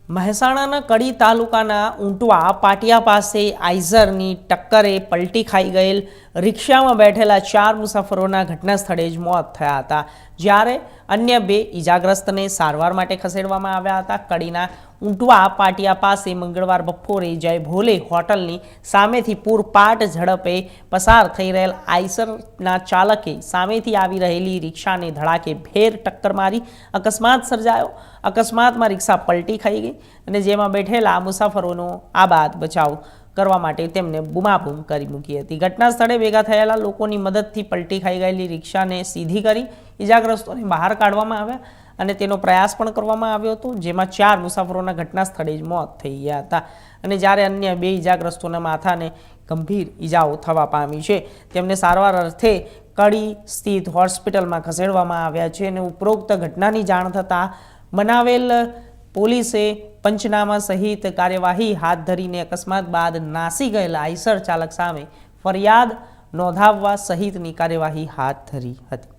મહેસાણાના કડી તાલુકાના ઊંટવા પાટિયા પાસે આઈઝરની ટક્કરે પલટી ખાઈ ગયેલ રિક્ષામાં બેઠેલા 4 મુસાફરોના ઘટના સ્થળે જ મોત થયા હતા, જ્યારે અન્ય 2 ઈજાગ્રસ્તને સારવાર માટે ખસેડવામાં આવ્યા હતા। કડીના ઊંટવા પાટિયા પાસે મંગળવાર બપોરે જય ભોલે હોટલની સામેથી પૂરપાટ ઝડપે પસાર થઈ રહેલ આઈસરના ચાલકે સામેથી આવી રહેલી રિક્ષાને ધડાકેભેર ટક્કર મારી અકસ્માત સર્જાયો। અકસ્માતમાં રિક્ષા પલટી ખાઈ ગઈ અને જેમાં બેઠેલા મુસાફરોનો આબાદ બચાવ કરવા માટે તેમને બૂમાબૂમ કરી મૂકી હતી। ઘટના સ્થળે ભેગા થયેલા લોકોની મદદથી પલટી ખાઈ ગયેલી રિક્ષાને સીધી કરી ઈજાગ્રસ્તોને બહાર કાઢવામાં આવ્યા અને તેનો પ્રયાસ પણ કરવામાં આવ્યો હતો, જેમાં 4 મુસાફરોના ઘટના સ્થળે જ મોત થઈ ગયા હતા અને જ્યારે અન્ય 2 ઈજાગ્રસ્તોના માથાને ગંભીર ઈજાઓ થવા પામી છે। તેમને સારવાર અર્થે કડી સ્થિત હોસ્પિટલમાં ખસેડવામાં આવ્યા છે અને ઉપરોક્ત ઘટનાની જાણ થતાં બનાવેલ પોલીસે પંચનામા સહિત કાર્યવાહી હાથ ધરીને અકસ્માત બાદ નાસી ગયેલા આઈસર ચાલક સામે ફરિયાદ નોંધાવવા સહિતની કાર્યવાહી હાથ ધરી હતી।